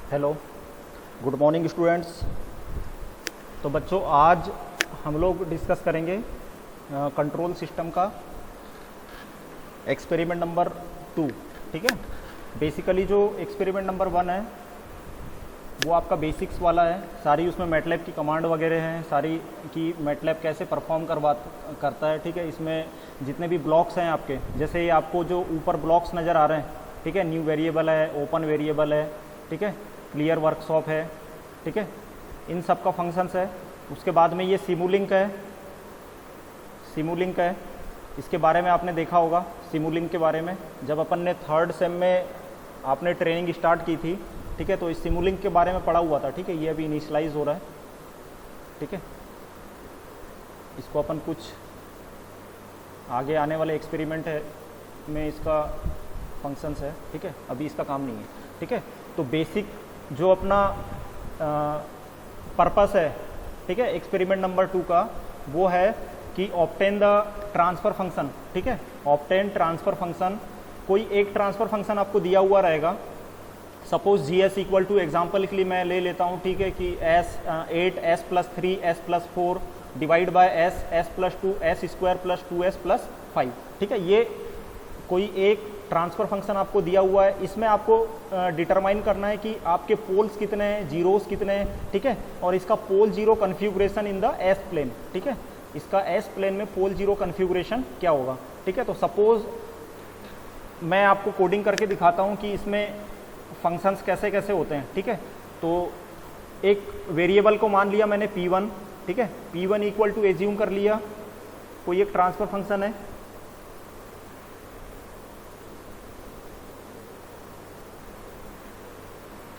Hello, good morning students. तो बच्चों, आज हम लोग डिस्कस करेंगे कंट्रोल सिस्टम का एक्सपेरिमेंट नंबर 2। ठीक है। बेसिकली जो एक्सपेरिमेंट नंबर 1 है वो आपका बेसिक्स वाला है। सारी उसमें मैटलैब की कमांड वगैरह हैं, सारी की मैटलैब कैसे परफॉर्म करता है। ठीक है। इसमें जितने भी ब्लॉक्स हैं आपके, जैसे ये आपको जो ऊपर ब्लॉक्स नज़र आ रहे हैं, ठीक है, न्यू वेरिएबल है, ओपन वेरिएबल है, ठीक है, क्लियर वर्कशॉप है, ठीक है, इन सब का फंक्शंस है। उसके बाद में ये सिमुलिंक है, सिमुलिंक है, इसके बारे में आपने देखा होगा। सिमुलिंक के बारे में जब अपन ने थर्ड सेम में आपने ट्रेनिंग स्टार्ट की थी, ठीक है, तो इस सिमुलिंक के बारे में पढ़ा हुआ था। ठीक है। ये अभी इनिशियलाइज हो रहा है। ठीक है। इसको अपन कुछ आगे आने वाले एक्सपेरिमेंट है में इसका फंक्शंस है। ठीक है। अभी इसका काम नहीं है। ठीक है। तो बेसिक जो अपना पर्पस है, ठीक है, एक्सपेरिमेंट नंबर 2 का, वो है कि ऑब्टेन द ट्रांसफ़र फंक्शन। ठीक है। ऑब्टेन ट्रांसफ़र फंक्शन, कोई एक ट्रांसफ़र फंक्शन आपको दिया हुआ रहेगा। Suppose G S equal to, example के लिए मैं ले लेता हूँ, ठीक है, कि eight S plus 3 S plus 4 divide by S plus 2 S square plus 2s plus 5। ठीक है। ये कोई एक ट्रांसफ़र फंक्शन आपको दिया हुआ है। इसमें आपको डिटरमाइन करना है कि आपके पोल्स कितने हैं, जीरोस कितने हैं। ठीक है। और इसका pole zero configuration in the S plane. ठीक है। इसका एस प्लेन में पोल जीरो कन्फिगुरेशन क्या होगा। ठीक है। तो सपोज मैं आपको कोडिंग करके दिखाता हूँ कि इसमें फंक्शंस कैसे कैसे होते हैं। ठीक है। तो एक वेरिएबल को मान लिया मैंने P1। ठीक है। P1 इक्वल टू एज्यूम कर लिया कोई एक ट्रांसफ़र फंक्शन है।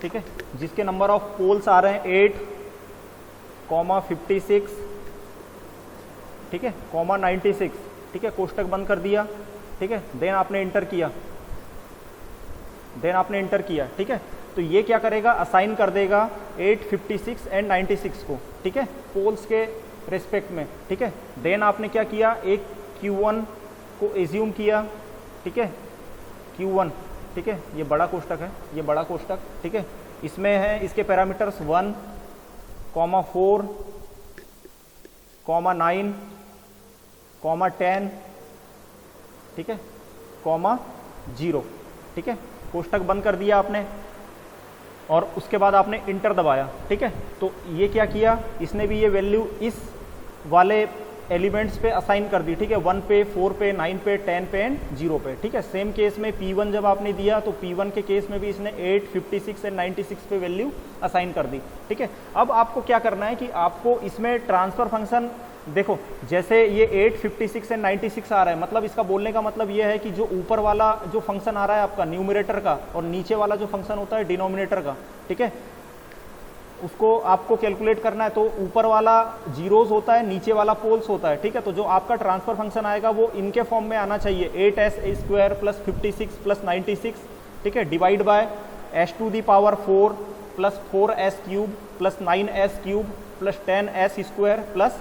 ठीक है। जिसके नंबर ऑफ पोल्स आ रहे हैं 8, 56, ठीक है, 96। ठीक है। कोष्टक बंद कर दिया। ठीक है। देन आपने इंटर किया, ठीक है। तो ये क्या करेगा, असाइन कर देगा 8, 56 एंड 96 को। ठीक है। पोल्स के रेस्पेक्ट में। ठीक है। देन आपने क्या किया, एक Q1 को एज्यूम किया। ठीक है। Q1, ठीक है, ये बड़ा कोष्टक है, ये बड़ा कोष्टक। ठीक है। इसमें है इसके पैरामीटर्स 1, 4, 9, 10, ठीक है, 0। ठीक है। कोष्टक बंद कर दिया आपने और उसके बाद आपने इंटर दबाया। ठीक है। तो ये क्या किया, इसने भी ये वैल्यू इस वाले एलिमेंट्स पे असाइन कर दी। ठीक है। 1 पे, 4 पे, 9 पे, 10 पे एंड 0 पे। ठीक है। सेम केस में P1 जब आपने दिया तो P1 के केस में भी इसने 8, 56 एंड 96 पे वैल्यू असाइन कर दी। ठीक है। अब आपको क्या करना है कि आपको इसमें ट्रांसफ़र फंक्शन, देखो जैसे ये 8, 56 एंड 96 आ रहा है, मतलब इसका बोलने का मतलब ये है कि जो ऊपर वाला जो फंक्शन आ रहा है आपका न्यूमरेटर का, और नीचे वाला जो फंक्शन होता है डिनोमिनेटर का, ठीक है, उसको आपको कैलकुलेट करना है। तो ऊपर वाला जीरोस होता है, नीचे वाला पोल्स होता है। ठीक है। तो जो आपका ट्रांसफ़र फंक्शन आएगा वो इनके फॉर्म में आना चाहिए, 8s स्क्वायर प्लस 56 प्लस 96, ठीक है, divide by s to the power 4 plus 4s cube plus 9s cube plus 10s square plus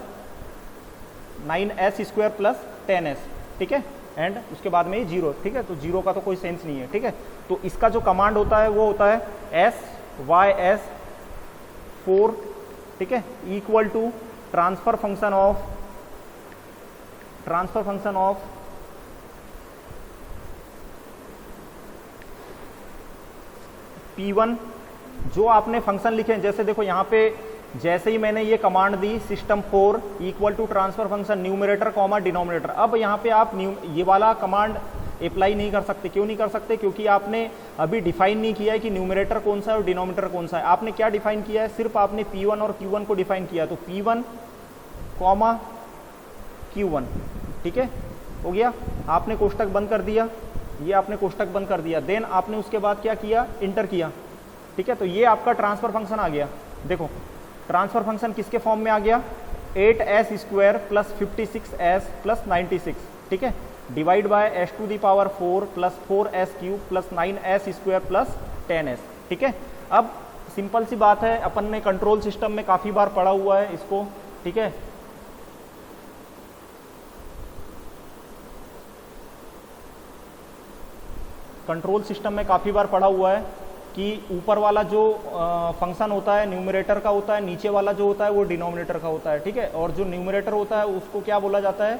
9s square plus 10s। ठीक है। एंड उसके बाद में ये 0। ठीक है। तो 0 का तो कोई सेंस नहीं है। ठीक है। तो इसका जो कमांड होता है वो होता है SYS 4, ठीक है, equal to transfer function of P1। जो आपने फंक्शन लिखे हैं, जैसे देखो यहाँ पे जैसे ही मैंने ये कमांड दी system 4 equal to transfer function numerator comma denominator, अब यहाँ पे आप ये वाला कमांड अप्लाई नहीं कर सकते। क्यों नहीं कर सकते, क्योंकि आपने अभी डिफाइन नहीं किया है कि न्यूमरेटर कौन सा है और डिनोमिनेटर कौन सा है। आपने क्या डिफाइन किया है, सिर्फ आपने P1 और Q1 को डिफाइन किया। तो P1 कॉमा Q1, ठीक है, हो गया। आपने कोष्टक बंद कर दिया, ये आपने कोष्टक बंद कर दिया। देन आपने उसके बाद क्या किया, इंटर किया। ठीक है। तो ये आपका ट्रांसफ़र फंक्शन आ गया। देखो ट्रांसफ़र फंक्शन किसके फॉर्म में आ गया, 8s square plus 56s plus 96, ठीक है, divide by s to the power 4 plus 4s cube plus 9s square plus 10s। ठीक है। अब सिंपल सी बात है, अपन ने कंट्रोल सिस्टम में काफ़ी बार पढ़ा हुआ है इसको। ठीक है। कंट्रोल सिस्टम में काफ़ी बार पढ़ा हुआ है कि ऊपर वाला जो फंक्शन होता है न्यूमरेटर का होता है, नीचे वाला जो होता है वो डिनोमिनेटर का होता है, ठीक है। और जो न्यूमरेटर होता है उसको क्या बोला जाता है,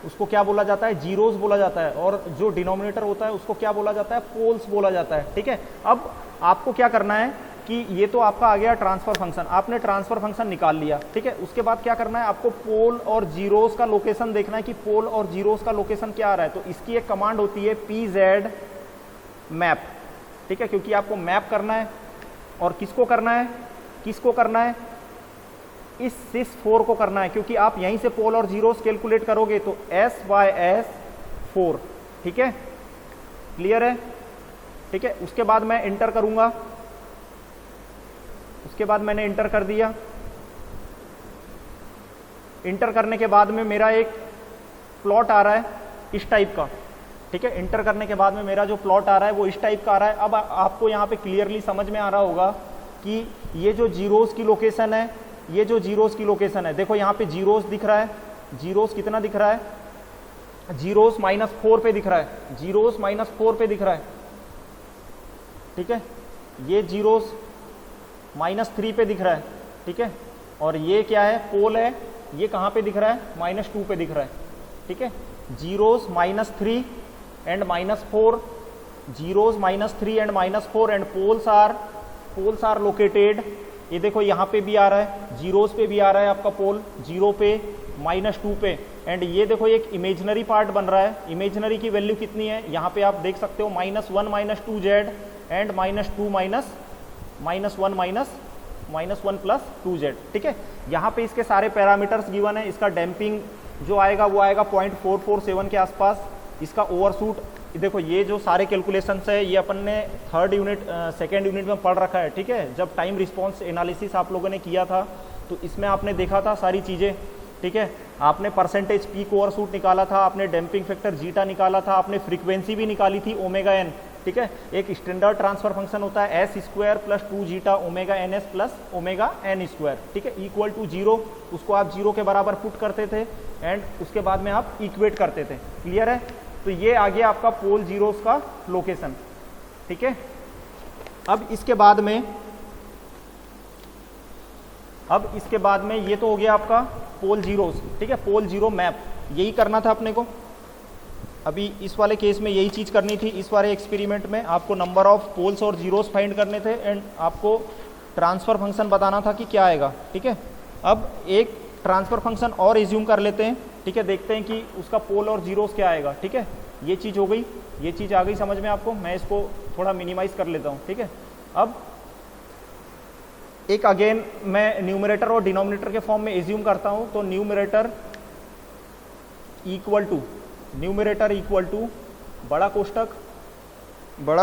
उसको क्या बोला जाता है, जीरोस बोला जाता है। और जो डिनोमिनेटर होता है उसको क्या बोला जाता है, पोल्स बोला जाता है, ठीक है। अब आपको क्या करना है कि ये तो आपका आ गया ट्रांसफर फंक्शन, आपने ट्रांसफर फंक्शन निकाल लिया, ठीक है। उसके बाद क्या करना है, आपको पोल और जीरोस का लोकेशन देखना है कि पोल और जीरोस का लोकेशन क्या आ रहा है। तो इसकी एक कमांड होती है pz मैप, ठीक है, क्योंकि आपको मैप करना है। और किसको करना है, किसको करना है, इस sys 4 को करना है, क्योंकि आप यहीं से पोल और जीरोस कैलकुलेट करोगे। तो SYS 4, ठीक है, क्लियर है, ठीक है। उसके बाद मैं इंटर करूंगा, उसके बाद मैंने इंटर कर दिया। इंटर करने के बाद में मेरा एक प्लॉट आ रहा है इस टाइप का, ठीक है। इंटर करने के बाद में मेरा जो प्लॉट आ रहा है वो इस टाइप का आ रहा है। अब आपको यहाँ पे क्लियरली समझ में आ रहा होगा कि ये जो जीरोस की लोकेशन है, ये जो जीरोस की लोकेशन है, देखो यहाँ पे जीरोस दिख रहा है, जीरोस कितना दिख रहा है, जीरोस -4 पे दिख रहा है, जीरोस -4 पे दिख रहा है, ठीक है। ये जीरोस -3 पे दिख रहा है, ठीक है। और ये क्या है, पोल है, ये कहाँ पे दिख रहा है, -2 पे दिख रहा है, ठीक है। Zeros -3 and -4, zeros -3 and -4 and poles are located, ये देखो यहाँ पे भी आ रहा है, जीरोस पे भी आ रहा है आपका पोल, 0 पे, -2 पे। एंड ये देखो एक इमेजनरी पार्ट बन रहा है, इमेजनरी की वैल्यू कितनी है, यहाँ पे आप देख सकते हो -1 -2z एंड -2 -1 प्लस 2z, ठीक है। यहाँ पे इसके सारे पैरामीटर्स गिवन है। इसका डैम्पिंग जो आएगा वो आएगा 0.447 के आसपास। इसका ओवरशूट, देखो ये जो सारे कैलकुलेशंस है ये अपन ने सेकेंड यूनिट में पढ़ रखा है, ठीक है। जब टाइम रिस्पॉन्स एनालिसिस आप लोगों ने किया था तो इसमें आपने देखा था सारी चीज़ें, ठीक है। आपने परसेंटेज पीक ओवरशूट निकाला था, आपने डैम्पिंग फैक्टर जीटा निकाला था, आपने फ्रीक्वेंसी भी निकाली थी ओमेगा एन, ठीक है। एक स्टैंडर्ड ट्रांसफर फंक्शन होता है s square plus 2 zeta omega N S plus omega N square, ठीक है, इक्वल टू 0। उसको आप 0 के बराबर पुट करते थे एंड उसके बाद में आप इक्वेट करते थे, क्लियर है। तो ये आ गया आपका पोल जीरोस का लोकेशन, ठीक है। अब इसके बाद में ये तो हो गया आपका पोल जीरोस, ठीक है, पोल जीरो मैप, यही करना था अपने को। अभी इस वाले केस में यही चीज़ करनी थी। इस वाले एक्सपेरिमेंट में आपको नंबर ऑफ पोल्स और जीरोस फाइंड करने थे एंड आपको ट्रांसफ़र फंक्शन बताना था कि क्या आएगा, ठीक है। अब एक ट्रांसफ़र फंक्शन और एज्यूम कर लेते हैं, ठीक है, देखते हैं कि उसका पोल और जीरोस क्या आएगा, ठीक है। ये चीज़ हो गई, ये चीज़ आ गई समझ में आपको। मैं इसको थोड़ा मिनिमाइज़ कर लेता हूँ, ठीक है। अब एक अगेन मैं न्यूमरेटर और डिनोमिनेटर के फॉर्म में एज्यूम करता हूँ। तो न्यूमरेटर इक्वल टू बड़ा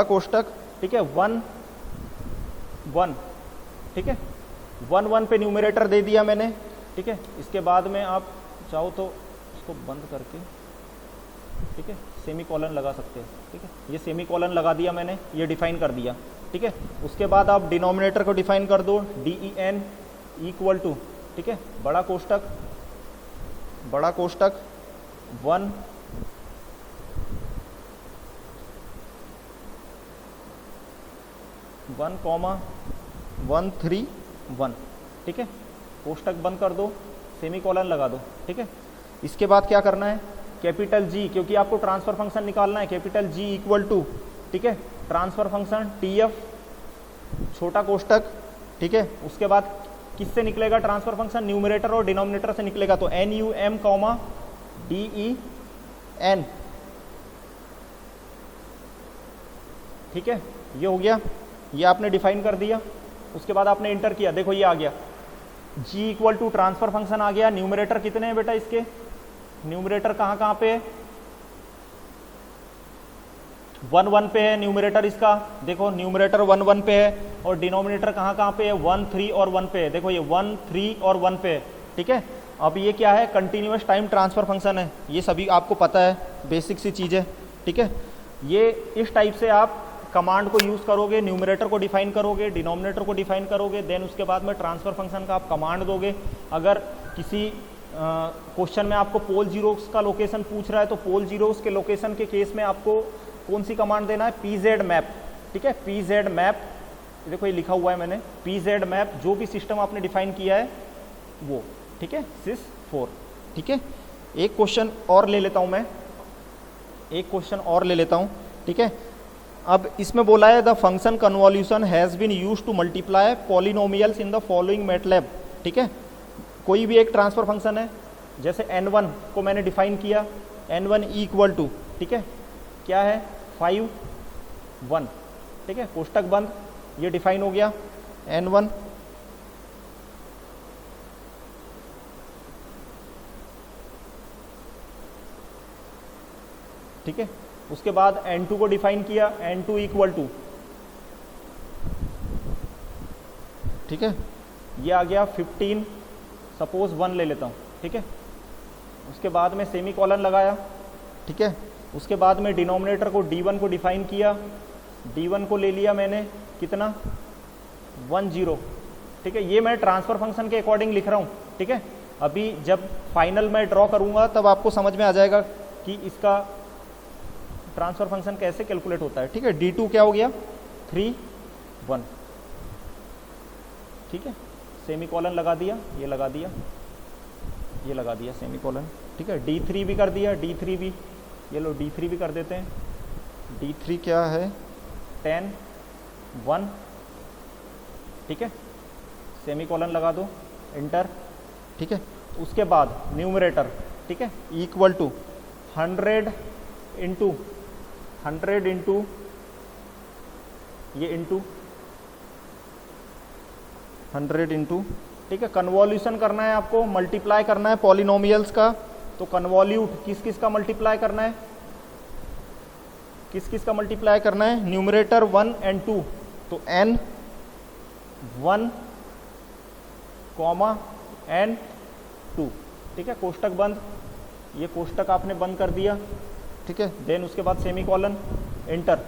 कोष्टक, ठीक है, 1 1, ठीक है, 1 1 पे न्यूमरेटर दे दिया मैंने, ठीक है। इसके बाद में आप चाहो तो इसको बंद करके, ठीक है, सेमी कॉलन लगा सकते हैं, ठीक है। ये सेमी कॉलन लगा दिया मैंने, ये डिफाइन कर दिया, ठीक है। उसके बाद आप डिनोमिनेटर को डिफाइन कर दो, DEN इक्वल टू, ठीक है, बड़ा कोष्टक 1 1 3 1, ठीक है। कोष्टक बंद कर दो, सेमी कॉलन लगा दो, ठीक है। इसके बाद क्या करना है, कैपिटल G, क्योंकि आपको ट्रांसफर फंक्शन निकालना है, कैपिटल G इक्वल टू, ठीक है, ट्रांसफर फंक्शन TF छोटा कोष्टक, ठीक है। उसके बाद किससे निकलेगा ट्रांसफर फंक्शन, न्यूमरेटर और डिनोमिनेटर से निकलेगा। तो NUM DEN, ठीक है, ये हो गया, ये आपने डिफाइन कर दिया। उसके बाद आपने इंटर किया, देखो ये आ गया, G equal to transfer function आ गया। न्यूमरेटर कितने हैं बेटा इसके, न्यूमरेटर कहाँ पे है, 1 1 पे है न्यूमरेटर इसका, देखो न्यूमरेटर 1 1 पे है। और डिनोमिनेटर कहाँ पे है, 1 3 और 1 पे है, देखो ये 1 3 और 1 पे है, ठीक है। अब ये क्या है, कंटिन्यूअस टाइम ट्रांसफर फंक्शन है, ये सभी आपको पता है, बेसिक सी चीज़ है, ठीक है। ये इस टाइप से आप कमांड को यूज़ करोगे, न्यूमरेटर को डिफाइन करोगे, डिनोमिनेटर को डिफाइन करोगे, देन उसके बाद में ट्रांसफर फंक्शन का आप कमांड दोगे। अगर किसी क्वेश्चन में आपको पोल जीरोस का लोकेशन पूछ रहा है तो पोल जीरोस के लोकेशन के केस में आपको कौन सी कमांड देना है, PZ मैप, ठीक है। पी जेड मैप, देखो ये लिखा हुआ है मैंने, पी जेड मैप जो भी सिस्टम आपने डिफाइन किया है वो, ठीक है, सिस 4, ठीक है। एक क्वेश्चन और ले लेता हूं मैं, एक क्वेश्चन और ले लेता हूं, ठीक है। अब इसमें बोला है the function convolution has been used to multiply polynomials in the following MATLAB, ठीक है। कोई भी एक ट्रांसफर फंक्शन है, जैसे n1 को मैंने डिफाइन किया, n1 इक्वल टू, ठीक है, क्या है 5 1, ठीक है, कोष्टक बंद, ये डिफाइन हो गया n1, ठीक है। उसके बाद n2 को डिफाइन किया, n2 इक्वल टू, ठीक है, ये आ गया 15, सपोज 1 ले लेता हूं, ठीक है। उसके बाद में सेमी कॉलन लगाया, ठीक है। उसके बाद में डिनोमिनेटर को d1 को डिफाइन किया, d1 को ले लिया मैंने कितना 1 0, ठीक है। ये मैं ट्रांसफर फंक्शन के अकॉर्डिंग लिख रहा हूँ, ठीक है। अभी जब फाइनल मैं ड्रॉ करूँगा तब आपको समझ में आ जाएगा कि इसका ट्रांसफर फंक्शन कैसे कैलकुलेट होता है, ठीक है। d2 क्या हो गया 3 1, ठीक है। सेमी कॉलन लगा दिया, ये लगा दिया, ये लगा दिया सेमी कॉलन, ठीक है। d3 भी कर दिया, d3 भी, ये लो d3 भी कर देते हैं, d3 क्या है 10 1, ठीक है, सेमी कॉलन लगा दो, इंटर, ठीक है। उसके बाद न्यूमरेटर, ठीक है, इक्वल टू 100 इंटू 100 इंटू ये इंटू 100 इंटू, ठीक है। कन्वॉल्यूशन करना है आपको, मल्टीप्लाई करना है पॉलिनोमियल्स का, तो कन्वॉल्यूट किस किस का मल्टीप्लाई करना है, किस किस का मल्टीप्लाई करना है, न्यूमरेटर 1 and 2, तो n 1 कॉमा n 2, ठीक है, कोष्टक बंद, ये कोष्टक आपने बंद कर दिया, ठीक है। देन उसके बाद सेमी कॉलन, एंटर,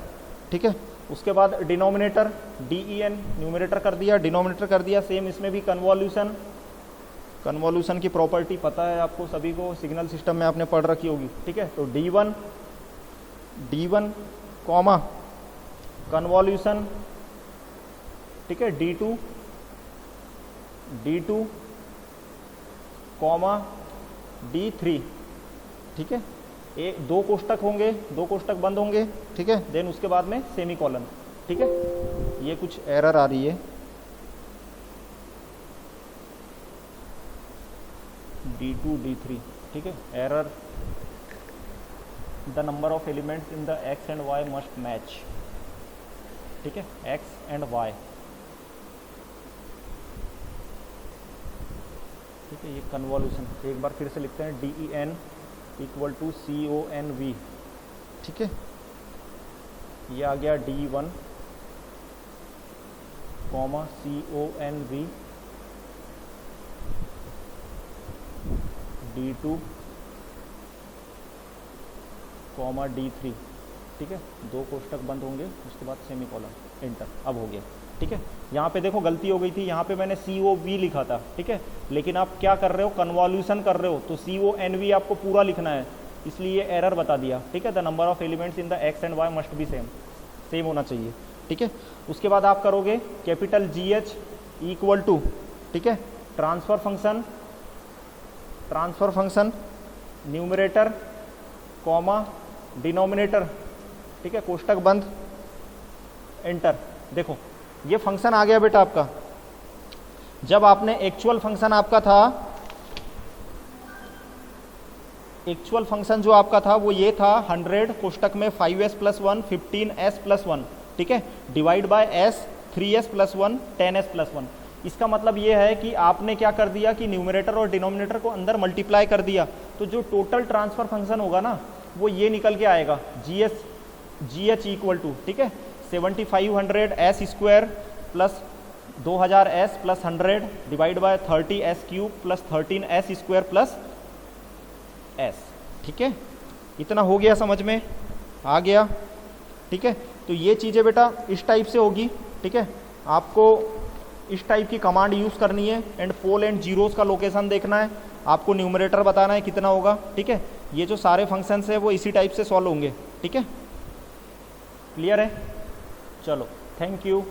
ठीक है। उसके बाद डिनोमिनेटर den, न्यूमरेटर कर दिया, डिनोमिनेटर कर दिया, सेम इसमें भी कन्वॉल्यूशन, कन्वॉल्यूशन की प्रॉपर्टी पता है आपको सभी को, सिग्नल सिस्टम में आपने पढ़ रखी होगी, ठीक है। तो d1 कॉमा कन्वॉल्यूशन, ठीक है, d2 कॉमा d3, ठीक है। दो कोष्टक होंगे, दो कोष्टक बंद होंगे, ठीक है। देन उसके बाद में सेमी कॉलन, ठीक है। ये कुछ एरर आ रही है, d2 d3, ठीक है, error, the number of elements in the x and y must match, ठीक है, x एंड y, ठीक है। ये कन्वॉल्यूशन एक बार फिर से लिखते हैं, den इक्वल टू CONV, ठीक है। ये आ गया d1 comma CONV, d2 comma d3, ठीक है। दो कोष्टक बंद होंगे, उसके बाद सेमी कॉलन, एंटर, अब हो गया, ठीक है। यहाँ पे देखो गलती हो गई थी, यहाँ पे मैंने COV लिखा था, ठीक है, लेकिन आप क्या कर रहे हो, कन्वॉल्यूशन कर रहे हो, तो CONV आपको पूरा लिखना है, इसलिए एरर बता दिया, ठीक है। The number of elements in the x and y must be same होना चाहिए, ठीक है। उसके बाद आप करोगे कैपिटल GH इक्वल टू, ठीक है, transfer function numerator comma denominator, ठीक है, कोष्टक बंद, एंटर। देखो ये फंक्शन आ गया बेटा आपका, जब आपने एक्चुअल फंक्शन आपका था, एक्चुअल फंक्शन जो आपका था वो ये था 100 कोष्टक में 5s + 1 15s + 1, ठीक है, divide by s 3s + 1 10s + 1। इसका मतलब ये है कि आपने क्या कर दिया कि न्यूमरेटर और डिनोमिनेटर को अंदर मल्टीप्लाई कर दिया, तो जो टोटल ट्रांसफर फंक्शन होगा ना वो ये निकल के आएगा, GH इक्वल टू, ठीक है, 7500s square plus 2000s plus 100 divide by 30s³ plus 13s square plus s, ठीक है। इतना हो गया, समझ में आ गया, ठीक है। तो ये चीज़ें बेटा इस टाइप से होगी, ठीक है। आपको इस टाइप की कमांड यूज़ करनी है, एंड पोल एंड जीरोस का लोकेशन देखना है, आपको न्यूमरेटर बताना है कितना होगा, ठीक है। ये जो सारे फंक्शंस है वो इसी टाइप से सॉल्व होंगे, ठीक है, क्लियर है। चलो। चलो, थैंक यू।